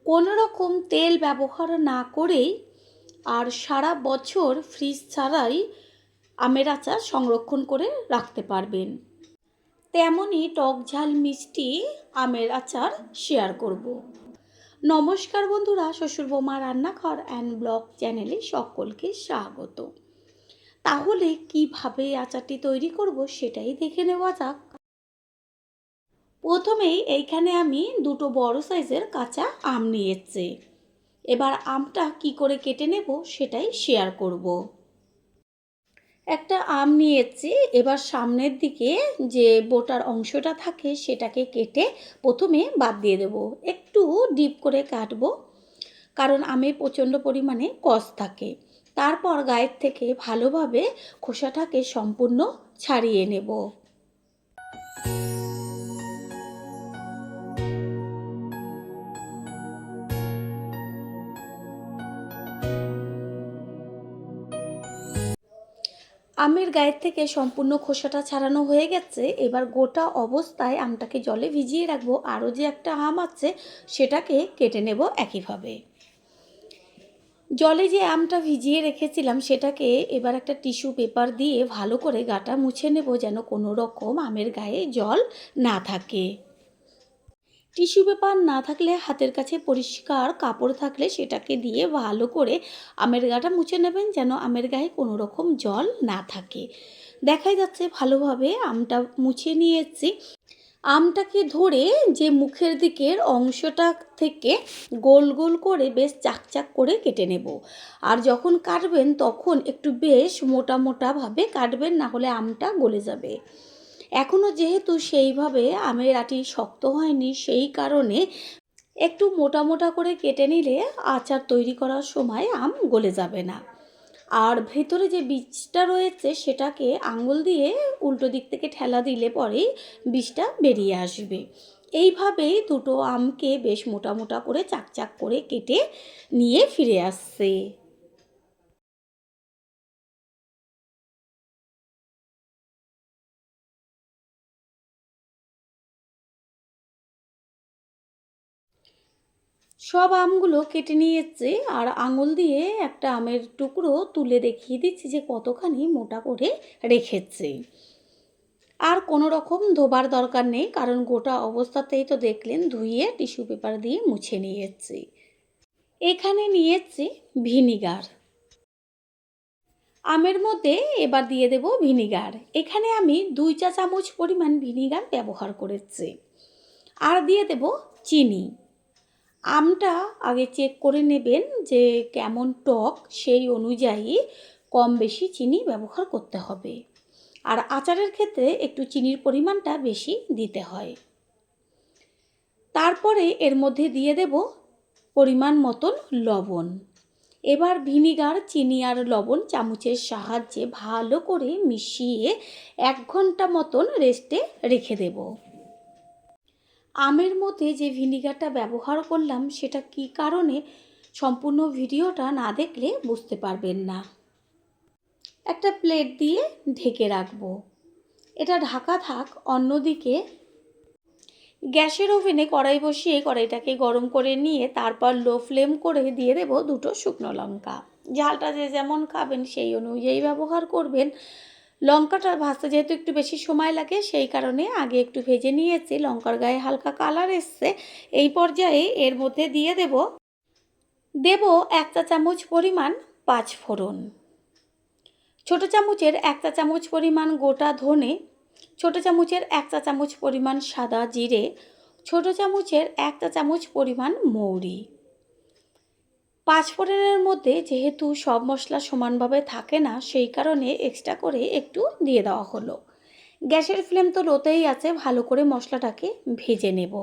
কোনো রকম তেল ব্যবহার না করেই আর সারা বছর ফ্রিজ ছাড়াই আমের আচার সংরক্ষণ করে রাখতে পারবেন। তেমনই টক ঝাল মিষ্টি আমের আচার শেয়ার করব। নমস্কার বন্ধুরা, শ্বশুর বৌমা রান্নাঘর অ্যান্ড ব্লগ চ্যানেলে সকলকে স্বাগত। তাহলে কিভাবে আচারটি তৈরি করব সেটাই দেখে নেওয়া যাক। প্রথমেই এইখানে আমি দুটো বড় সাইজের কাঁচা আম নিয়েছি। এবার আমটা কি করে কেটে নেব সেটাই শেয়ার করব। একটা আম নিয়েছি, এবার সামনের দিকে যে বোটার অংশটা থাকে সেটাকে কেটে প্রথমে বাদ দিয়ে দেব। একটু ডিপ করে কাটবো, কারণ আমে প্রচণ্ড পরিমাণে কষ থাকে। তারপর গায়ের থেকে ভালোভাবে খোসাটাকে সম্পূর্ণ ছাড়িয়ে নেব। আমের গায়ের থেকে সম্পূর্ণ খোসাটা ছাড়ানো হয়ে গেছে। এবার গোটা অবস্থায় আমটাকে জলে ভিজিয়ে রাখবো। আরও যে একটা আম আছে সেটাকে কেটে নেব একইভাবে। জলে যে আমটা ভিজিয়ে রেখেছিলাম সেটাকে এবার একটা টিস্যু পেপার দিয়ে ভালো করে গাটা মুছে নেব, যেন কোনো রকম আমের গায়ে জল না থাকে। টিস্যু পেপার না থাকলে হাতের কাছে পরিষ্কার কাপড় থাকলে সেটাকে দিয়ে ভালো করে আমের গাটা মুছে নেবেন, যেন আমের গায়ে কোনো রকম জল না থাকে। দেখাই যাচ্ছে ভালোভাবে আমটা মুছে নিয়েছি। আমটাকে ধরে যে মুখের দিকের অংশটা থেকে গোল গোল করে বেশ চাকচাক করে কেটে নেব। আর যখন কাটবেন তখন একটু বেশ মোটা মোটাভাবে কাটবেন, না হলে আমটা গলে যাবে। এখনও যেহেতু সেইভাবে আমের আটি শক্ত হয়নি, সেই কারণে একটু মোটা মোটা করে কেটে নিলে আচার তৈরি করার সময় আম গলে যাবে না। আর ভেতরে যে বীজটা রয়েছে সেটাকে আঙুল দিয়ে উল্টো দিক থেকে ঠেলা দিলে পরেই বীজটা বেরিয়ে আসবে। এইভাবেই দুটো আমকে বেশ মোটা মোটা করে চাকচাক করে কেটে নিয়ে ফিরে আসছে। সব আমগুলো কেটে নিয়েছে, আর আঙুল দিয়ে একটা আমের টুকরো তুলে দেখিয়ে দিচ্ছি যে কতখানি মোটা করে রেখেছে। আর কোনো রকম ধোবার দরকার নেই, কারণ গোটা অবস্থাতেই তো দেখলেন ধুয়ে টিস্যু পেপার দিয়ে মুছে নিয়েছি। এখানে নিয়েছি ভিনিগার। আমের মধ্যে এবার দিয়ে দেব ভিনিগার। এখানে আমি 2 চা চামচ পরিমাণ ভিনিগার ব্যবহার করেছি। আর দিয়ে দেব চিনি। আমটা আগে চেক করে নেবেন যে কেমন টক, সেই অনুযায়ী কম বেশি চিনি ব্যবহার করতে হবে। আর আচারের ক্ষেত্রে একটু চিনির পরিমাণটা বেশি দিতে হয়। তারপরে এর মধ্যে দিয়ে দেব পরিমাণ মতন লবণ। এবার ভিনিগার, চিনি আর লবণ চামচের সাহায্যে ভালো করে মিশিয়ে 1 ঘন্টা মতন রেস্টে রেখে দেব। আমের মধ্যে যে ভিনিগারটা ব্যবহার করলাম সেটা কী কারণে, সম্পূর্ণ ভিডিওটা না দেখলে বুঝতে পারবেন না। একটা প্লেট দিয়ে ঢেকে রাখবো। এটা ঢাকা থাক। অন্যদিকে গ্যাসের ওভেনে কড়াই বসিয়ে কড়াইটাকে গরম করে নিয়ে তারপর লো ফ্লেম করে দিয়ে দেব 2টো শুকনো লঙ্কা। ঝালটা যে যেমন খাবেন সেই অনুযায়ী ব্যবহার করবেন। লঙ্কাটা ভাজতে যেহেতু একটু বেশি সময় লাগে, সেই কারণে আগে একটু ভেজে নিয়েছি। লঙ্কার গায়ে হালকা কালার এসছে। এই পর্যায়ে এর মধ্যে দিয়ে দেব 1 চা চামচ পরিমাণ 5 ফোড়ন, ছোটো চামচের 1 চা চামচ পরিমাণ গোটা ধনে, ছোটো চামচের 1 চা চামচ পরিমাণ সাদা জিরে, ছোটো চামচের 1 চা চামচ পরিমাণ মৌরি। 5 ফোড়নের মধ্যে যেহেতু সব মশলা সমানভাবে থাকে না, সেই কারণে এক্সট্রা করে একটু দিয়ে দেওয়া হলো। গ্যাসের ফ্লেম তো লোতেই আছে। ভালো করে মশলাটাকে ভেজে নেব।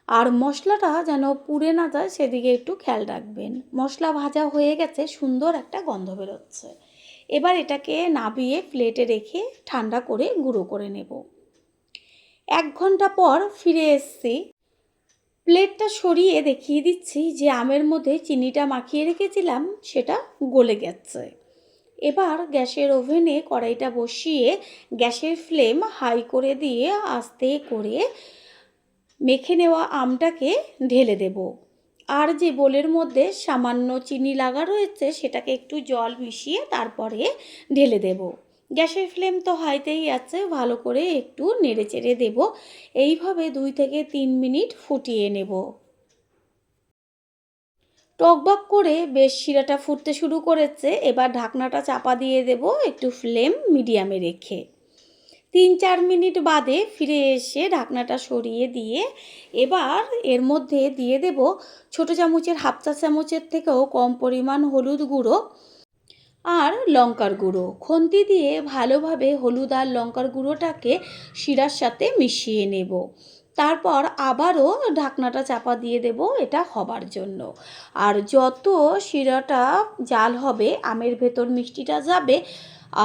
আর মশলাটা যেন পুড়ে না যায় সেদিকে একটু খেয়াল রাখবেন। মশলা ভাজা হয়ে গেছে, সুন্দর একটা গন্ধ বেরোচ্ছে। এবার এটাকে নামিয়ে প্লেটে রেখে ঠান্ডা করে গুঁড়ো করে নেব। 1 ঘন্টা পর ফিরে এসেছি। প্লেটটা সরিয়ে দেখিয়ে দিচ্ছি যে আমের মধ্যে চিনিটা মাখিয়ে রেখেছিলাম সেটা গলে গেছে। এবার গ্যাসের ওভেনে কড়াইটা বসিয়ে গ্যাসের ফ্লেম হাই করে দিয়ে আস্তে করে মেখে নেওয়া আমটাকে ঢেলে দেব। আর যে বোলের মধ্যে সামান্য চিনি লাগা রয়েছে সেটাকে একটু জল মিশিয়ে তারপরে ঢেলে দেব। গ্যাসের ফ্লেম তো হাইতেই আছে, ভালো করে একটু নেড়ে চেড়ে দেব। এইভাবে 2 থেকে 3 মিনিট ফুটিয়ে নেব। টকবক করে বেশ শিরাটা ফুটতে শুরু করেছে। এবার ঢাকনাটা চাপা দিয়ে দেব একটু ফ্লেম মিডিয়ামে রেখে। 3-4 মিনিট বাদে ফিরে এসে ঢাকনাটা সরিয়ে দিয়ে এবার এর মধ্যে দিয়ে দেব ছোটো চামচের হাফ চা চামচের থেকেও কম পরিমাণ হলুদ গুঁড়ো আর লঙ্কার গুঁড়ো। খুন্তি দিয়ে ভালোভাবে হলুদ আর লঙ্কার গুঁড়োটাকে শিরার সাথে মিশিয়ে নেব। তারপর আবারও ঢাকনাটা চাপা দিয়ে দেব এটা হবার জন্য। আর যত শিরাটা জাল হবে আমের ভেতর মিষ্টিটা যাবে,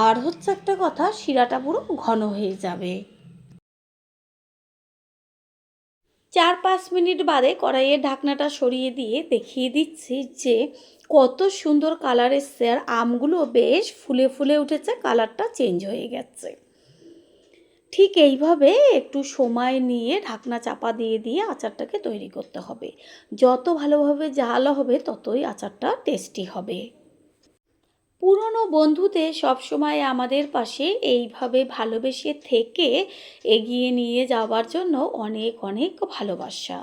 আর হচ্ছে একটা কথা, শিরাটা পুরো ঘন হয়ে যাবে। 4-5 মিনিট বাদে কড়াইয়ের ঢাকনাটা সরিয়ে দিয়ে দেখিয়ে দিচ্ছি যে কত সুন্দর কালার এসছে, আর আমগুলো বেশ ফুলে ফুলে উঠেছে, কালারটা চেঞ্জ হয়ে গেছে। ঠিক এইভাবে একটু সময় নিয়ে ঢাকনা চাপা দিয়ে দিয়ে আচারটাকে তৈরি করতে হবে। যত ভালোভাবে জাল হবে ততই আচারটা টেস্টি হবে। পুরনো বন্ধুদের সবসময় আমাদের পাশে এইভাবে ভালোবেসে থেকে এগিয়ে নিয়ে যাওয়ার জন্য অনেক অনেক ভালোবাসা।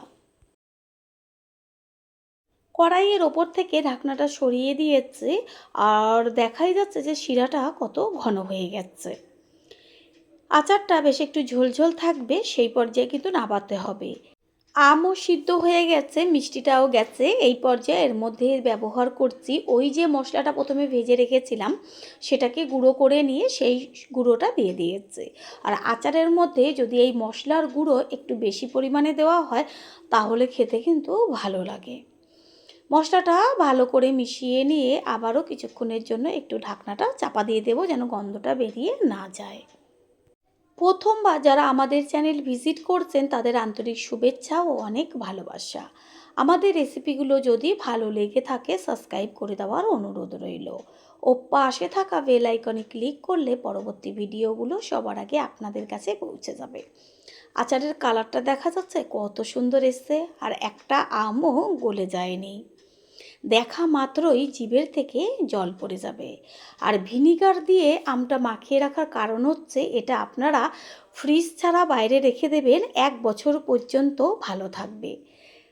কড়াইয়ের ওপর থেকে ঢাকনাটা সরিয়ে দিয়েছে, আর দেখাই যাচ্ছে যে শিরাটা কত ঘন হয়ে গেছে। আচারটা বেশ একটু ঝোলঝোল থাকবে, সেই পর্যায়ে কিন্তু নাবাতে হবে। আমও সিদ্ধ হয়ে গেছে, মিষ্টিটাও গেছে। এই পর্যায়ে এর মধ্যে ব্যবহার করছি ওই যে মশলাটা প্রথমে ভেজে রেখেছিলাম, সেটাকে গুঁড়ো করে নিয়ে সেই গুঁড়োটা দিয়ে দিয়েছে। আর আচারের মধ্যে যদি এই মশলার গুঁড়ো একটু বেশি পরিমাণে দেওয়া হয় তাহলে খেতে কিন্তু ভালো লাগে। মশলাটা ভালো করে মিশিয়ে নিয়ে আবারও কিছুক্ষণের জন্য একটু ঢাকনাটা চাপা দিয়ে দেবো যেন গন্ধটা বেরিয়ে না যায়। প্রথমবার যারা আমাদের চ্যানেল ভিজিট করছেন তাদের আন্তরিক শুভেচ্ছা ও অনেক ভালোবাসা। আমাদের রেসিপিগুলো যদি ভালো লেগে থাকে সাবস্ক্রাইব করে দেওয়ার অনুরোধ রইল, ও পাশে থাকা বেল আইকনে ক্লিক করলে পরবর্তী ভিডিওগুলো সবার আগে আপনাদের কাছে পৌঁছে যাবে। আচারের কালারটা দেখা যাচ্ছে কত সুন্দর এসছে, আর একটা আমও গলে যায়নি। দেখা মাত্রই জিভের থেকে জল পড়ে যাবে। আর ভিনিগার দিয়ে আমটা মাখিয়ে রাখার কারণ হচ্ছে এটা আপনারা ফ্রিজ ছাড়া বাইরে রেখে দেবেন, 1 বছর পর্যন্ত ভালো থাকবে।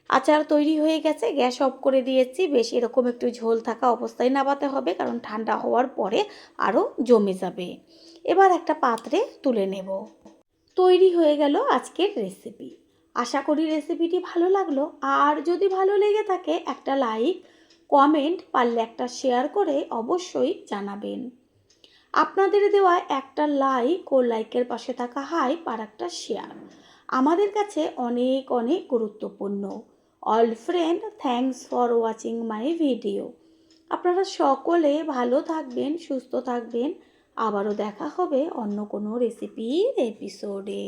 আচার তৈরি হয়ে গেছে, গ্যাস অফ করে দিয়েছি। বেশ এরকম একটু ঝোল থাকা অবস্থায় নাবাতে হবে, কারণ ঠান্ডা হওয়ার পরে আরও জমে যাবে। এবার একটা পাত্রে তুলে নেব। তৈরি হয়ে গেল আজকের রেসিপি। আশা করি রেসিপিটি ভালো লাগলো, আর যদি ভালো লেগে থাকে একটা লাইক, কমেন্ট, পারলে একটা শেয়ার করে অবশ্যই জানাবেন। আপনাদের দেওয়া একটা লাইক ও লাইকের পাশে থাকা হাইপ আর একটা শেয়ার আমাদের কাছে অনেক অনেক গুরুত্বপূর্ণ। All friend, thanks for watching my video. আপনারা সকলে ভালো থাকবেন, সুস্থ থাকবেন। আবারও দেখা হবে অন্য কোনো রেসিপির এপিসোডে।